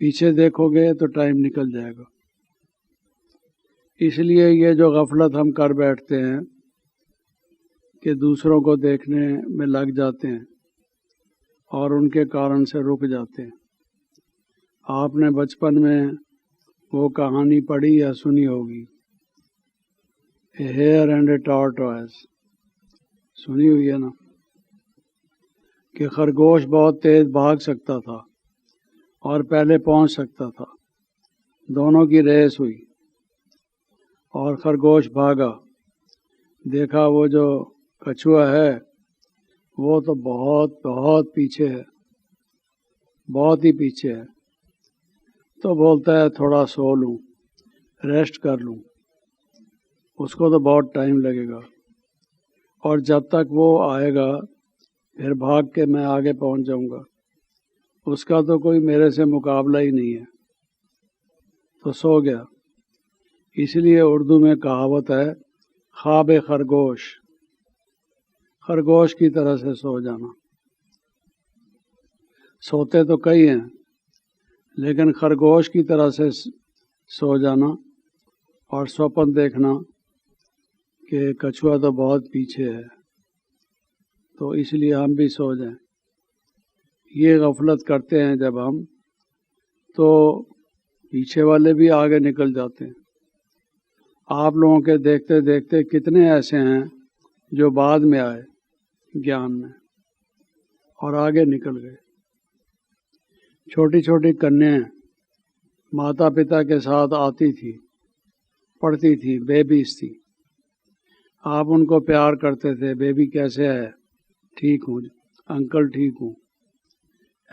پیچھے دیکھو گے تو ٹائم نکل جائے گا. اس لیے یہ جو غفلت ہم کر بیٹھتے ہیں کہ دوسروں کو دیکھنے میں لگ جاتے ہیں اور ان کے کارن سے رک جاتے ہیں. آپ نے بچپن میں وہ کہانی پڑھی یا سنی ہوگی، اے ہیئر اینڈ اے ٹارٹوائز، سنی ہوئی ہے نا، کہ خرگوش بہت تیز بھاگ سکتا تھا اور پہلے پہنچ سکتا تھا. دونوں کی ریس ہوئی اور خرگوش بھاگا، دیکھا وہ جو کچھوا ہے وہ تو بہت بہت پیچھے ہے، بہت ہی پیچھے ہے. تو بولتا ہے تھوڑا سو لوں، ریسٹ کر لوں، اس کو تو بہت ٹائم لگے گا، اور جب تک وہ آئے گا پھر بھاگ کے میں آگے پہنچ جاؤں گا، اس کا تو کوئی میرے سے مقابلہ ہی نہیں ہے. تو سو گیا. اس لیے اردو میں کہاوت ہے خواب خرگوش، خرگوش کی طرح سے سو جانا. سوتے تو کئی ہیں لیکن خرگوش کی طرح سے سو جانا اور سوپن دیکھنا کہ کچھوا تو بہت پیچھے ہے، تو اس لیے ہم بھی سو جائیں. یہ غفلت کرتے ہیں جب ہم، تو پیچھے والے بھی آگے نکل جاتے ہیں. آپ لوگوں کے دیکھتے دیکھتے کتنے ایسے ہیں جو بعد میں آئے گیان میں اور آگے نکل گئے. چھوٹی چھوٹی کنیاں ماتا پتا کے ساتھ آتی تھی، پڑھتی تھی، بیبیز تھی. آپ ان کو پیار کرتے تھے، بیبی کیسے ہے؟ ٹھیک ہوں انکل، ٹھیک ہوں.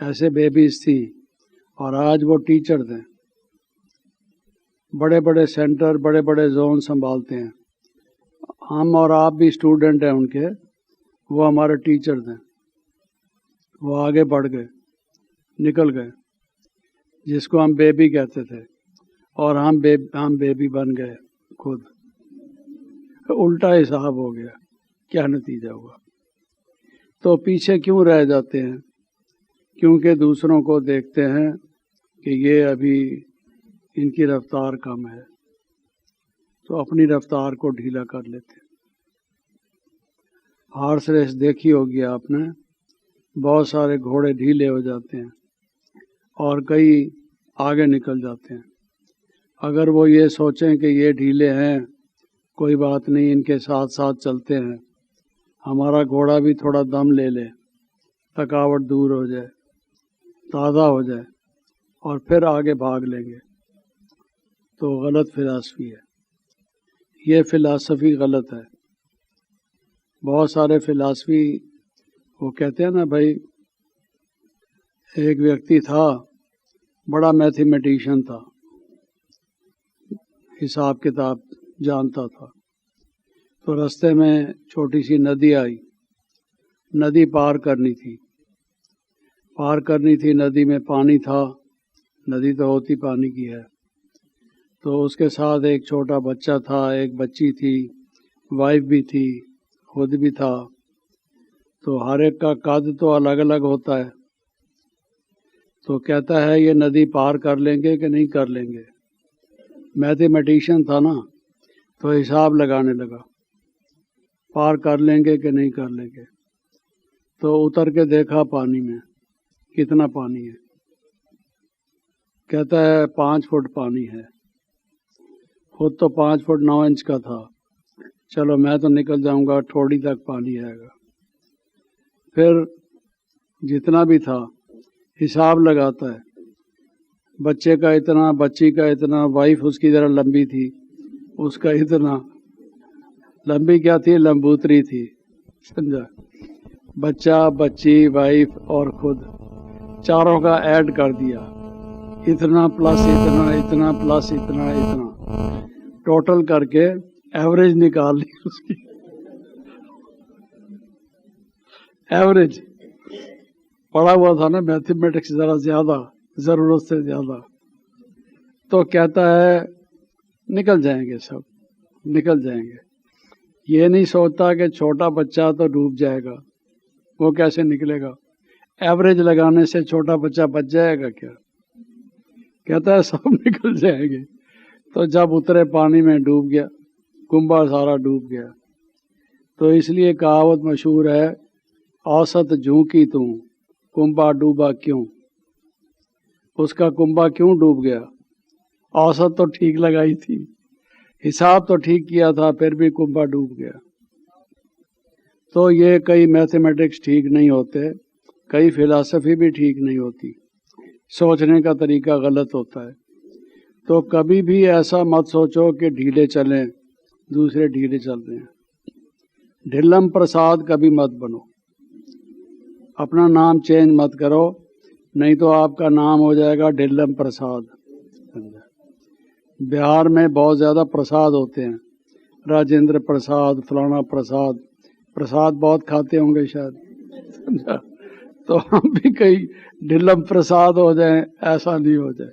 ایسے بیبیز تھی، اور آج وہ ٹیچر تھے، بڑے بڑے سینٹر، بڑے بڑے زون سنبھالتے ہیں. ہم اور آپ بھی اسٹوڈنٹ ہیں ان کے، وہ ہمارے ٹیچر تھے. وہ آگے بڑھ گئے، نکل گئے، جس کو ہم بیبی کہتے تھے، اور ہم بیبی بن گئے خود. الٹا حساب ہو گیا، کیا نتیجہ ہوا؟ تو پیچھے کیوں رہ جاتے ہیں؟ کیونکہ دوسروں کو دیکھتے ہیں کہ یہ ابھی ان کی رفتار کم ہے، تو اپنی رفتار کو ڈھیلا کر لیتے ہیں. ہارس ریس دیکھی ہوگی آپ نے، بہت سارے گھوڑے ڈھیلے ہو جاتے ہیں اور کئی آگے نکل جاتے ہیں. اگر وہ یہ سوچیں کہ یہ ڈھیلے ہیں، کوئی بات نہیں، ان کے ساتھ ساتھ چلتے ہیں، ہمارا گھوڑا بھی تھوڑا دم لے لے، تھکاوٹ دور ہو جائے، تازہ ہو جائے، اور پھر آگے بھاگ لیں گے، تو غلط فلسفی ہے. یہ فلسفی غلط ہے. بہت سارے فلسفی وہ کہتے ہیں نا بھائی، ایک ویکتی تھا، بڑا میتھمیٹیشین تھا، حساب کتاب جانتا تھا. تو رستے میں چھوٹی سی ندی آئی، ندی پار کرنی تھی، ندی میں پانی تھا، ندی تو ہوتی پانی کی ہے. تو اس کے ساتھ ایک چھوٹا بچہ تھا، ایک بچی تھی، وائف بھی تھی، خود بھی تھا. تو ہر ایک کا قد تو الگ الگ ہوتا ہے. تو کہتا ہے یہ ندی پار کر لیں گے کہ نہیں کر لیں گے؟ میتھمیٹیشین تھا نا، تو حساب لگانے لگا، پار کر لیں گے کہ نہیں کر لیں گے. تو اتر کے دیکھا پانی میں، کتنا پانی ہے؟ کہتا ہے 5 فٹ پانی ہے. خود تو 5 فٹ 9 انچ کا تھا. چلو میں تو نکل جاؤں گا، تھوڑی تک پانی آئے گا. پھر جتنا بھی تھا حساب لگاتا ہے، بچے کا اتنا، بچی کا اتنا، وائف اس کی ذرا لمبی تھی، اس کا اتنا. لمبی کیا تھی؟ لمبوتری تھی، سمجھا؟ بچہ، بچی، وائف اور خود، چاروں کا ایڈ کر دیا، اتنا پلس اتنا، اتنا پلس اتنا، اتنا، ٹوٹل کر کے ایوریج نکال لی اس کی. ایوریج پڑھا ہوا تھا نا میتھمیٹکس ذرا زیادہ، ضرورت سے زیادہ. تو کہتا ہے نکل جائیں گے، سب نکل جائیں گے. یہ نہیں سوچتا کہ چھوٹا بچہ تو ڈوب جائے گا، وہ کیسے نکلے گا؟ ایوریج لگانے سے چھوٹا بچہ بچ جائے گا کیا؟ کہتا ہے سب نکل جائیں گے. تو جب اترے پانی میں ڈوب گیا، کنبا سارا ڈوب گیا. تو اس لیے کہاوت مشہور ہے، اوسط جوں کی توں کنبا ڈوبا کیوں. اس کا کنبا کیوں ڈوب گیا؟ اوسط تو ٹھیک لگائی تھی، حساب تو ٹھیک کیا تھا، پھر بھی کنبا ڈوب گیا. تو یہ کئی میتھمیٹکس ٹھیک نہیں ہوتے، کئی فلسفی بھی ٹھیک نہیں ہوتی، سوچنے کا طریقہ غلط ہوتا ہے. تو کبھی بھی ایسا مت سوچو کہ ڈھیلے چلیں، دوسرے ڈھیلے چل رہے ہیں. ڈھلم پرساد کبھی مت بنو، اپنا نام چینج مت کرو، نہیں تو آپ کا نام ہو جائے گا ڈھلم پرساد. بہار میں بہت زیادہ پرساد ہوتے ہیں، راجندر پرساد، فلانا پرساد. پرساد بہت کھاتے ہوں گے شاید، سمجھا؟ تو ہم بھی کئی ڈھلم پرساد ہو جائیں، ایسا نہیں ہو جائے.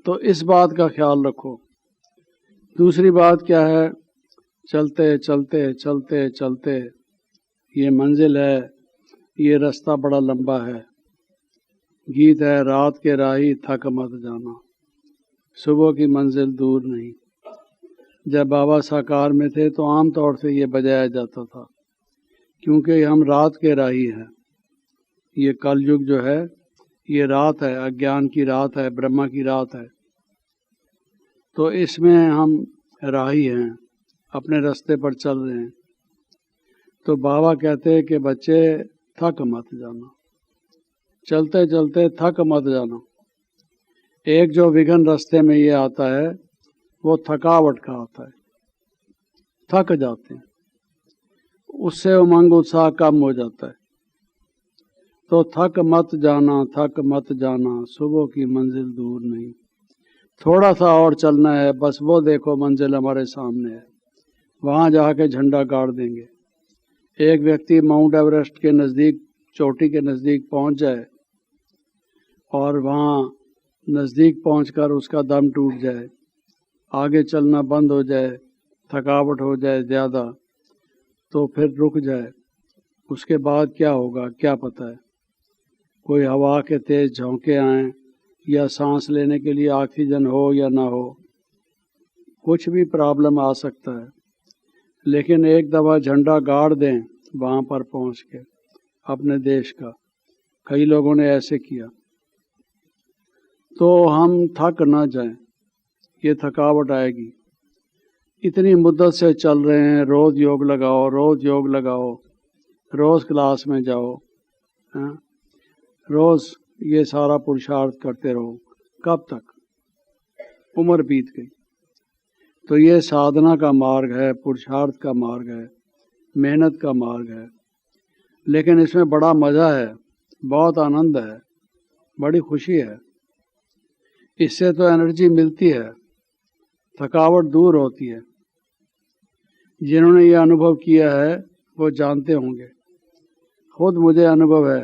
تو اس بات کا خیال رکھو. دوسری بات کیا ہے؟ چلتے چلتے چلتے چلتے یہ منزل ہے، یہ رستہ بڑا لمبا ہے. گیت ہے، رات کے راہی تھک مت جانا، صبح کی منزل دور نہیں. جب بابا ساکار میں تھے تو عام طور سے یہ بجایا جاتا تھا، کیونکہ ہم رات کے راہی ہیں. یہ کل یگ جو ہے یہ رات ہے، اگیان کی رات ہے، برہما کی رات ہے. تو اس میں ہم راہی ہیں، اپنے راستے پر چل رہے ہیں. تو بابا کہتے کہ بچے تھک مت جانا، چلتے چلتے تھک مت جانا. ایک جو وگھن راستے میں یہ آتا ہے وہ تھکاوٹ کا آتا ہے، تھک جاتے ہیں، اس سے امنگ اتساہ کم ہو جاتا ہے. تو تھک مت جانا، تھک مت جانا، صبح کی منزل دور نہیں. تھوڑا سا اور چلنا ہے، بس وہ دیکھو منزل ہمارے سامنے ہے، وہاں جا کے جھنڈا گاڑ دیں گے. ایک ویکتی ماؤنٹ ایوریسٹ کے نزدیک، چوٹی کے نزدیک پہنچ جائے اور وہاں نزدیک پہنچ کر اس کا دم ٹوٹ جائے، آگے چلنا بند ہو جائے، تھکاوٹ ہو جائے زیادہ، تو پھر رک جائے. اس کے بعد کیا ہوگا کیا پتہ ہے؟ کوئی ہوا کے تیز جھونکے آئیں، یا سانس لینے کے لیے آکسیجن ہو یا نہ ہو، کچھ بھی پرابلم آ سکتا ہے. لیکن ایک دفعہ جھنڈا گاڑ دیں وہاں پر پہنچ کے اپنے دیش کا. کئی لوگوں نے ایسے کیا. تو ہم تھک نہ جائیں، یہ تھکاوٹ آئے گی. اتنی مدت سے چل رہے ہیں، روز یوگ لگاؤ، روز یوگ لگاؤ، روز کلاس میں جاؤ، روز یہ سارا پرشارتھ کرتے رہو. کب تک؟ عمر بیت گئی. تو یہ سادھنا کا مارگ ہے، پرشارتھ کا مارگ ہے، محنت کا مارگ ہے. لیکن اس میں بڑا مزہ ہے، بہت آنند ہے، بڑی خوشی ہے. اس سے تو انرجی ملتی ہے، تھکاوٹ دور ہوتی ہے. جنہوں نے یہ انوبھو کیا ہے وہ جانتے ہوں گے. خود مجھے انوبھو ہے.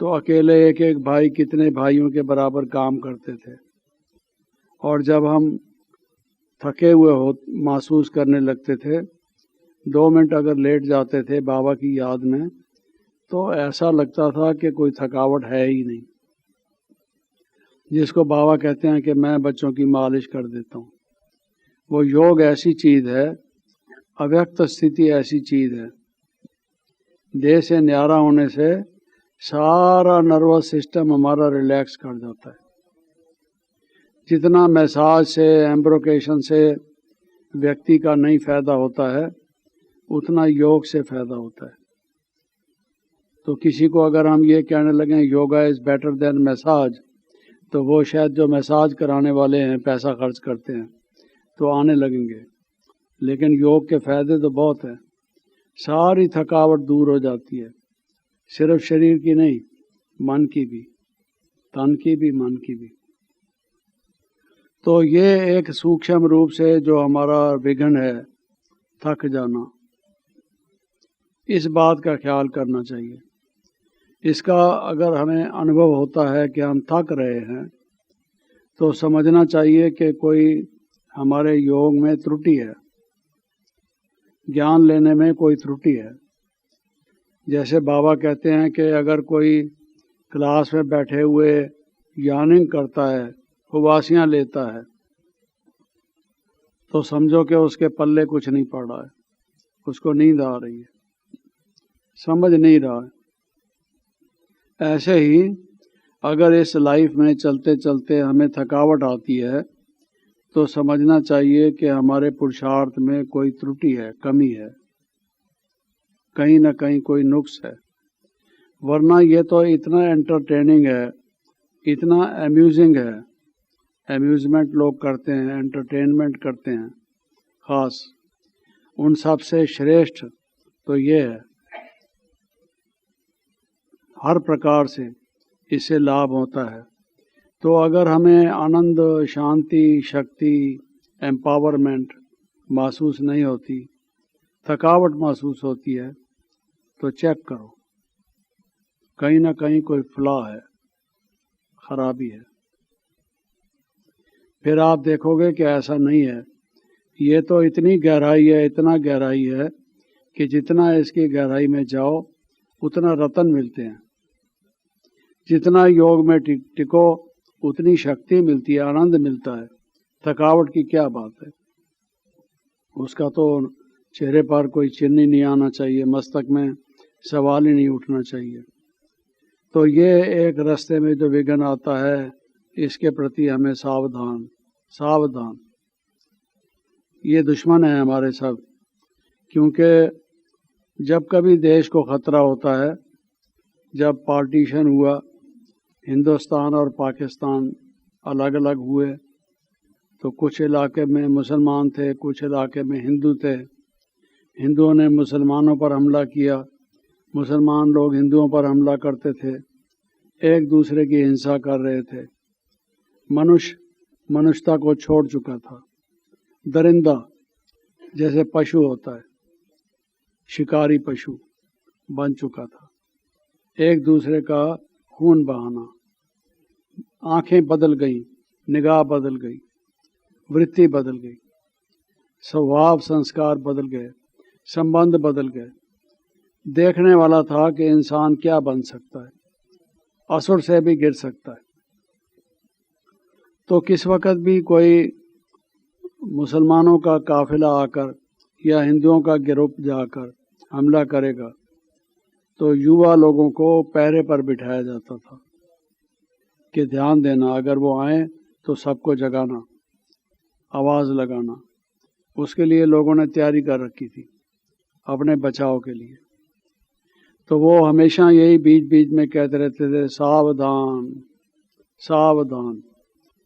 تو اکیلے ایک ایک بھائی کتنے بھائیوں کے برابر کام کرتے تھے. اور جب ہم تھکے ہوئے محسوس کرنے لگتے تھے، 2 منٹ اگر لیٹ جاتے تھے بابا کی یاد میں، تو ایسا لگتا تھا کہ کوئی تھکاوٹ ہے ہی نہیں. جس کو بابا کہتے ہیں کہ میں بچوں کی مالش کر دیتا ہوں. وہ یوگ ایسی چیز ہے، اویکت استھتی ایسی چیز ہے، دیہ سے نیارا ہونے سے سارا نروس سسٹم ہمارا ریلیکس کر جاتا ہے. جتنا میساج سے، ایمبروکیشن سے ویکتی کا نہیں فائدہ ہوتا ہے، اتنا یوگ سے فائدہ ہوتا ہے. تو کسی کو اگر ہم یہ کہنے لگیں yoga is better than message, تو وہ شاید جو میساج کرانے والے ہیں پیسہ خرچ کرتے ہیں تو آنے لگیں گے. لیکن یوگ کے فائدے تو بہت ہیں. ساری تھکاوٹ دور ہو جاتی ہے، صرف شریر کی نہیں، من کی بھی، تن کی بھی، من کی بھی. تو یہ ایک سوکشم روپ سے جو ہمارا وگھن ہے، تھک جانا، اس بات کا خیال کرنا چاہیے. اس کا اگر ہمیں انوبھو ہوتا ہے کہ ہم تھک رہے ہیں تو سمجھنا چاہیے کہ کوئی ہمارے یوگ میں ترٹی ہے، گیان لینے میں کوئی ترٹی ہے. جیسے بابا کہتے ہیں کہ اگر کوئی کلاس میں بیٹھے ہوئے یارننگ کرتا ہے، خواسیاں لیتا ہے، تو سمجھو کہ اس کے پلے کچھ نہیں پڑ رہا ہے، اس کو نیند آ رہی ہے، سمجھ نہیں رہا ہے۔ ایسے ہی اگر اس لائف میں چلتے چلتے ہمیں تھکاوٹ آتی ہے تو سمجھنا چاہیے کہ ہمارے پرشارتھ میں کوئی ترٹی ہے، کمی ہے، کہیں نہ کہیں کوئی نقص ہے، ورنہ یہ تو اتنا انٹرٹیننگ ہے، اتنا امیوزنگ ہے، امیوزمنٹ لوگ کرتے ہیں، انٹرٹینمنٹ کرتے ہیں خاص، ان سب سے شریشٹھ تو یہ ہے، ہر پرکار سے اس سے لابھ ہوتا ہے۔ تو اگر ہمیں آنند، شانتی، شکتی، ایمپاورمنٹ محسوس نہیں ہوتی، تھکاوٹ محسوس ہوتی ہے، تو چیک کرو، کہیں نہ کہیں کوئی فلا ہے، خرابی ہے۔ پھر آپ دیکھو گے کہ ایسا نہیں ہے، یہ تو اتنی گہرائی ہے، اتنا گہرائی ہے کہ جتنا اس کی گہرائی میں جاؤ اتنا رتن ملتے ہیں، جتنا یوگ میں ٹکو اتنی شکتی ملتی ہے، آنند ملتا ہے، تھکاوٹ کی کیا بات ہے، اس کا تو چہرے پر کوئی چن ہی نہیں آنا چاہیے، مستک میں سوال ہی نہیں اٹھنا چاہیے۔ تو یہ ایک راستے میں جو وگھن آتا ہے، اس کے پرتی ہمیں ساودھان ساودھان، یہ دشمن ہے ہمارے سب، کیونکہ جب کبھی دیش کو خطرہ ہوتا ہے، جب پارٹیشن ہوا، ہندوستان اور پاکستان الگ الگ ہوئے، تو کچھ علاقے میں مسلمان تھے، کچھ علاقے میں ہندو تھے، ہندوؤں نے مسلمانوں پر حملہ کیا، مسلمان لوگ ہندوؤں پر حملہ کرتے تھے، ایک دوسرے کی ہنسا کر رہے تھے، منشتا کو چھوڑ چکا تھا، درندہ جیسے پشو ہوتا ہے، شکاری پشو بن چکا تھا، ایک دوسرے کا خون بہانا، آنکھیں بدل گئیں، نگاہ بدل گئی، وریتی بدل گئی، سوبھاو سنسکار بدل گئے، سمبند بدل گئے، دیکھنے والا تھا کہ انسان کیا بن سکتا ہے، اسور سے بھی گر سکتا ہے۔ تو کس وقت بھی کوئی مسلمانوں کا قافلہ آ کر یا ہندوؤں کا گروپ جا کر حملہ کرے گا تو یووا لوگوں کو پہرے پر بٹھایا جاتا تھا کہ دھیان دینا، اگر وہ آئیں تو سب کو جگانا، آواز لگانا، اس کے لیے لوگوں نے تیاری کر رکھی تھی اپنے بچاؤ کے لیے۔ تو وہ ہمیشہ یہی بیچ بیچ میں کہتے رہتے تھے، ساودھان ساودھان،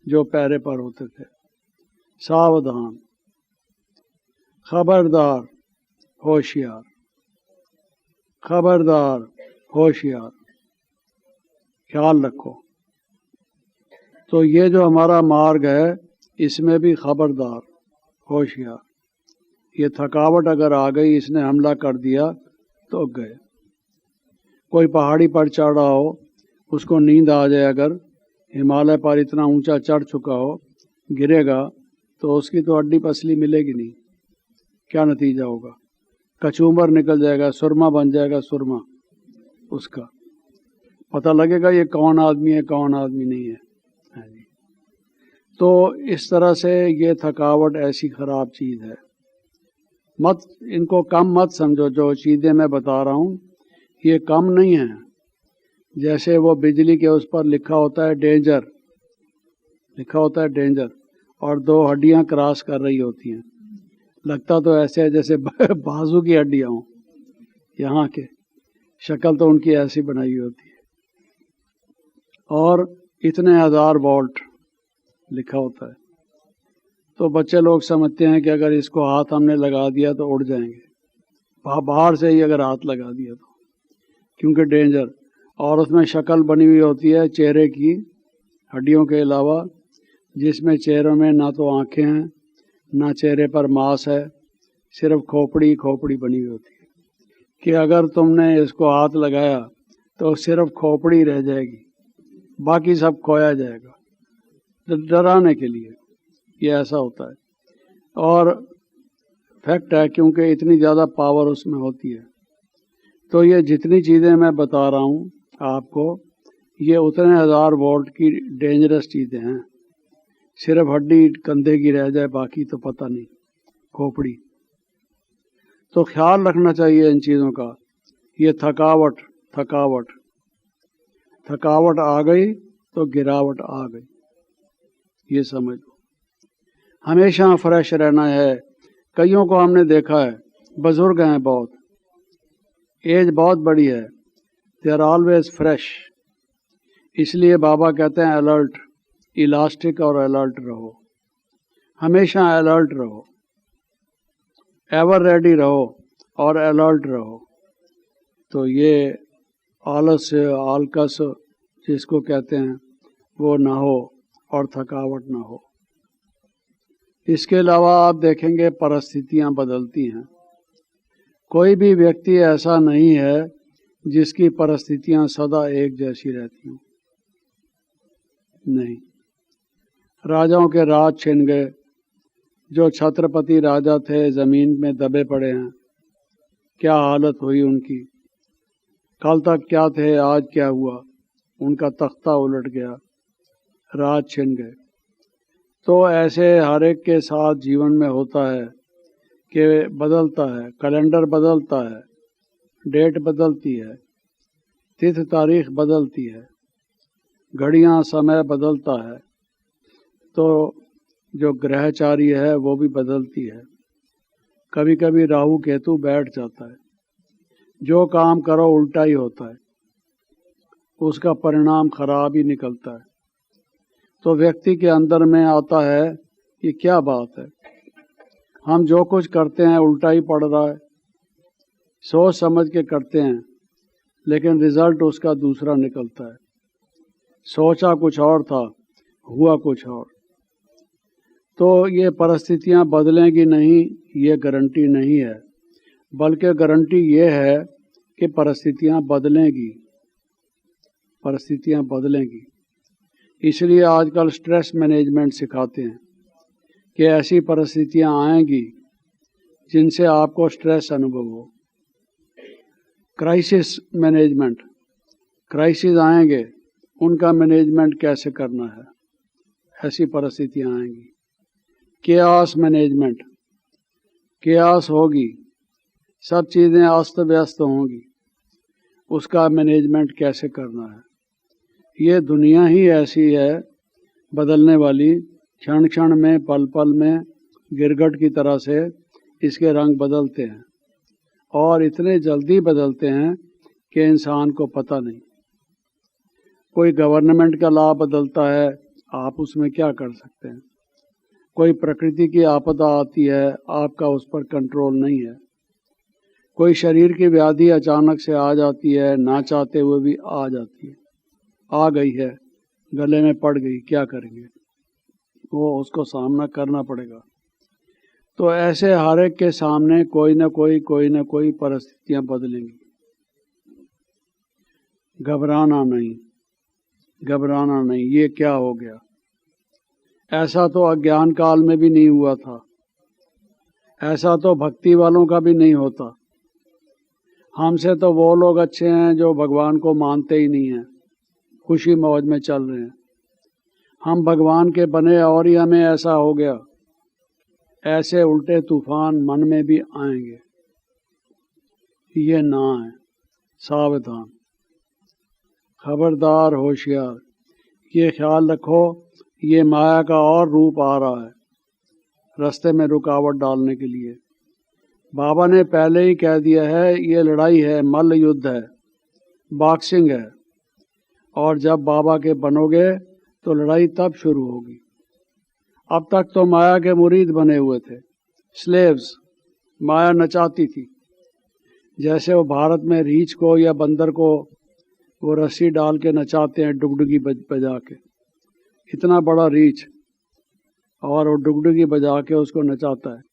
جو پہرے پر ہوتے تھے، ساودھان، خبردار، ہوشیار، خبردار، ہوشیار، خیال رکھو۔ تو یہ جو ہمارا مارگ ہے، اس میں بھی خبردار، ہوشیار، یہ تھکاوٹ اگر آ گئی، اس نے حملہ کر دیا تو گئے۔ کوئی پہاڑی پر چڑھ رہا ہو، اس کو نیند آ جائے، اگر ہمالیہ پر اتنا اونچا چڑھ چکا ہو، گرے گا تو اس کی تو ہڈی پسلی ملے گی نہیں، کیا نتیجہ ہوگا؟ کچومر نکل جائے گا، سرما بن جائے گا، سرما اس کا پتہ لگے گا یہ کون آدمی ہے، کون آدمی نہیں ہے۔ تو اس طرح سے یہ تھکاوٹ ایسی خراب چیز ہے، مت ان کو کم مت سمجھو، جو چیزیں میں بتا رہا ہوں یہ کم نہیں ہیں۔ جیسے وہ بجلی کے اس پر لکھا ہوتا ہے ڈینجر، لکھا ہوتا ہے ڈینجر، اور دو ہڈیاں کراس کر رہی ہوتی ہیں، لگتا تو ایسے ہے جیسے بازو کی ہڈیاں ہوں، یہاں کے شکل تو ان کی ایسی بنائی ہوتی ہے، اور اتنے ہزار وولٹ لکھا ہوتا ہے۔ تو بچے لوگ سمجھتے ہیں کہ اگر اس کو ہاتھ ہم نے لگا دیا تو اڑ جائیں گے، باہر سے ہی اگر ہاتھ لگا دیا تو، کیونکہ ڈینجر، اور اس میں شکل بنی ہوئی ہوتی ہے چہرے کی ہڈیوں کے علاوہ، جس میں چہروں میں نہ تو آنکھیں ہیں، نہ چہرے پر ماس ہے، صرف کھوپڑی کھوپڑی بنی ہوئی ہوتی ہے، کہ اگر تم نے اس کو ہاتھ لگایا تو صرف کھوپڑی رہ جائے گی، باقی سب کھویا جائے گا، ڈرانے کے لیے یہ ایسا ہوتا ہے، اور فیکٹ ہے، کیونکہ اتنی زیادہ پاور اس میں ہوتی ہے۔ تو یہ جتنی چیزیں میں بتا رہا ہوں آپ کو، یہ اتنے 1000 وولٹ کی ڈینجرس چیزیں ہیں. صرف ہڈی کندھے کی رہ جائے، باقی تو پتہ نہیں، کھوپڑی. تو خیال رکھنا چاہیے ان چیزوں کا. یہ تھکاوٹ آ گئی تو گراوٹ آ گئی، یہ سمجھ لو. ہمیشہ فریش رہنا ہے. کئیوں کو ہم نے دیکھا ہے، بزرگ ہیں بہت، ایج بہت بڑی ہے، دے آر آلویز فریش. اس لیے بابا کہتے ہیں الرٹ، الاسٹک اور الرٹ رہو، ہمیشہ الرٹ رہو، ایور ریڈی رہو اور الرٹ رہو. تو یہ آلکس جس کو کہتے ہیں وہ نہ ہو اور تھکاوٹ نہ ہو. اس کے علاوہ آپ دیکھیں گے پرستھتیاں بدلتی ہیں. کوئی بھی ویکتی ایسا نہیں ہے جس کی پرستھتیاں سدا ایک جیسی رہتی ہوں. نہیں. راجاؤں کے راج چھن گئے. جو چھترپتی راجا تھے زمین میں دبے پڑے ہیں. کیا حالت ہوئی ان کی. کل تک کیا تھے، آج کیا ہوا. ان کا تختہ الٹ گیا، راج چھن گئے. تو ایسے ہر ایک کے ساتھ جیون میں ہوتا ہے کہ بدلتا ہے، کیلنڈر بدلتا ہے، ڈیٹ بدلتی ہے، تتھ تاریخ بدلتی ہے، گھڑیاں سمے بدلتا ہے. تو جو گرہچاری ہے وہ بھی بدلتی ہے. کبھی کبھی راہو کیتو بیٹھ جاتا ہے. جو کام کرو الٹا ہی ہوتا ہے، اس کا پرینام خراب ہی نکلتا ہے. تو ویکتی کے اندر میں آتا ہے کہ کیا بات ہے، ہم جو کچھ کرتے ہیں الٹا ہی پڑ رہا ہے. سوچ سمجھ کے کرتے ہیں لیکن رزلٹ اس کا دوسرا نکلتا ہے. سوچا کچھ اور تھا، ہوا کچھ اور. تو یہ پرستھتیاں بدلیں گی نہیں، یہ گارنٹی نہیں ہے، بلکہ گارنٹی یہ ہے کہ پرستھتیاں بدلیں گی. پرستھتیاں بدلیں گی. اس لیے آج کل سٹریس مینجمنٹ سکھاتے ہیں کہ ایسی پرستھتیاں آئیں گی جن سے آپ کو سٹریس انوبھو ہو. کرائسس مینجمنٹ، کرائسس آئیں گے، ان کا مینجمنٹ کیسے کرنا ہے. ایسی پرستھتیاں آئیں گی. کیاس مینجمنٹ، کیاس ہوگی، سب چیزیں است ویست ہوں گی، اس کا مینجمنٹ کیسے کرنا ہے. یہ دنیا ہی ایسی ہے بدلنے والی، چھن چھن میں، پل پل میں گرگٹ کی طرح سے اس کے رنگ بدلتے ہیں، اور اتنے جلدی بدلتے ہیں کہ انسان کو پتہ نہیں. کوئی گورنمنٹ کا لا بدلتا ہے، آپ اس میں کیا کر سکتے ہیں. کوئی پرکرتی کی آپدا آتی ہے، آپ کا اس پر کنٹرول نہیں ہے. کوئی شریر کی ویادھی اچانک سے آ جاتی ہے، نہ چاہتے ہوئے بھی آ جاتی ہے، آ گئی ہے، گلے میں پڑ گئی، کیا کریں گے. وہ اس کو سامنا کرنا پڑے گا. تو ایسے ہر ایک کے سامنے کوئی نہ کوئی پرستھتیاں بدلیں گی. گھبرانا نہیں. یہ کیا ہو گیا، ایسا تو اگیان کال میں بھی نہیں ہوا تھا، ایسا تو بھکتی والوں کا بھی نہیں ہوتا. ہم سے تو وہ لوگ اچھے ہیں جو بھگوان کو مانتے ہی نہیں ہیں، خوشی موج میں چل رہے ہیں. ہم بھگوان کے بنے اور ہی ہمیں ایسا ہو گیا. ایسے الٹے طوفان من میں بھی آئیں گے. یہ نہ ہے. ساودھان، خبردار، ہوشیار. یہ خیال رکھو، یہ مایا کا اور روپ آ رہا ہے رستے میں رکاوٹ ڈالنے کے لیے. بابا نے پہلے ہی کہہ دیا ہے یہ لڑائی ہے، مل یدھ ہے، باکسنگ ہے. اور جب بابا کے بنو گے تو لڑائی تب شروع ہوگی. اب تک تو مایا کے مرید بنے ہوئے تھے، سلیوز. مایا نچاتی تھی. جیسے وہ بھارت میں ریچھ کو یا بندر کو وہ رسی ڈال کے نچاتے ہیں ڈگڈگی بجا کے. اتنا بڑا ریچھ، اور وہ ڈگڈگی بجا کے اس کو نچاتا ہے.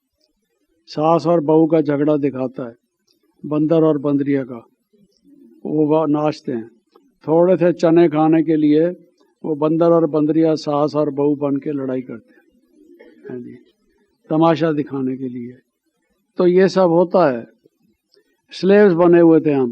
ساس اور بہو کا جھگڑا دکھاتا ہے، بندر اور بندریا کا. وہ ناچتے ہیں. تھوڑے سے چنے کھانے کے لیے وہ بندر اور بندریا ساس اور بہو بن کے لڑائی کرتے ہیں جی، تماشا دکھانے کے لیے. تو یہ سب ہوتا ہے. سلیوز بنے ہوئے تھے ہم.